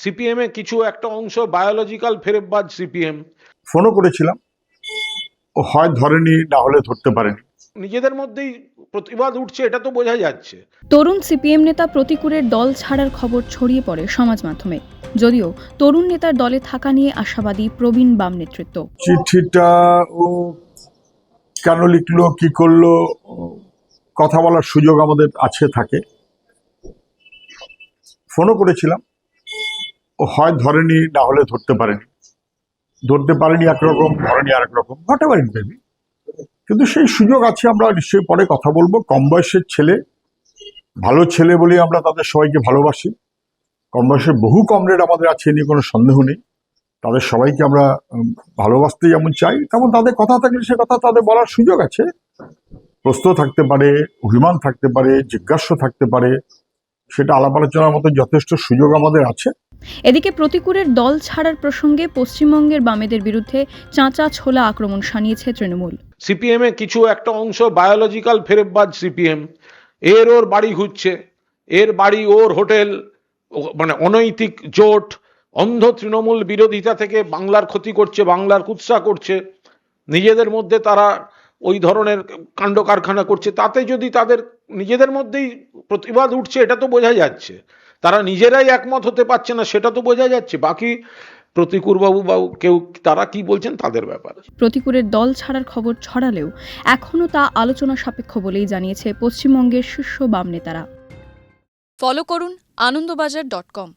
CPM এ কিছু একটা অংশ বায়োলজিক্যাল ফেরেববাজ সিপিএম। ফোনও করেছিলাম, ও হয় ধরেনি, না হলে ধরতে পারেনি। নিজেদের মধ্যেই প্রতিবাদ উঠছে, এটা তো বোঝা যাচ্ছে। তরুণ সিপিএম নেতা প্রতিকুরের দল ছাড়ার খবর ছড়িয়ে পড়ে সমাজ মাধ্যমে, যদিও তরুণ নেতার দলে থাকা নিয়ে আশাবাদী প্রবীণ বাম নেতৃত্ব। চিঠিটা ও কেন লিখলো, কি করলো, কথা বলার সুযোগ আমাদের আছে, থাকে। ফোনও করেছিলাম, ও হয় ধরেনি, না হলে ধরতে পারেনি। ধরতে পারেনি একরকম, ধরেনি আরেক রকম, হোয়াটএভার ইট মে বি। কিন্তু সেই সুযোগ আছে, আমরা নিশ্চয়ই পরে কথা বলবো। কম বয়সের ছেলে, ভালো ছেলে বলে আমরা তাদের সবাইকে ভালোবাসি। কম বয়সের বহু কমরেড আমাদের আছে, নিয়ে কোনো সন্দেহ নেই। তাদের সবাইকে আমরা ভালোবাসতে যেমন চাই, তেমন তাদের কথা থাকলে সে কথা তাদের বলার সুযোগ আছে। প্রশ্ন থাকতে পারে, অভিমান থাকতে পারে, জিজ্ঞাসা থাকতে পারে, সেটা আলাপ আলোচনার মতো যথেষ্ট সুযোগ আমাদের আছে। এদিকে প্রতিকুরের দল ছাড়ার প্রসঙ্গে পশ্চিমবঙ্গের বামেদের বিরুদ্ধে চাঁচা ছোলা আক্রমণ শানিয়েছে তৃণমূল। সিপিএম এ কিছু একটা অংশ বায়োলজিক্যাল ফেরেববাজ সিপিএম। ওর বাড়ি ঘুরছে, এর বাড়ি, ওর হোটেল, মানে অনৈতিক জোট, অন্ধ তৃণমূল বিরোধিতা থেকে বাংলার ক্ষতি করছে, বাংলার কুৎসা করছে, নিজেদের মধ্যে তারা ওই ধরনের কাণ্ড কারখানা করছে। তাতে যদি তাদের নিজেদের মধ্যেই প্রতিবাদ উঠছে, এটা তো বোঝা যাচ্ছে। তারা নিজেরাই একমত হতে পারছে না, সেটা তো বোঝা যাচ্ছে। বাকি প্রতিকুরবাবু বা কেউ তারা কি বলছেন তাদের ব্যাপারে। প্রতিকুরের দল ছাড়ার খবর ছড়ালেও এখনও তা আলোচনা সাপেক্ষ বলেই জানিয়েছে পশ্চিমবঙ্গের শীর্ষ বাম নেতারা। ফলো করুন আনন্দবাজার.com।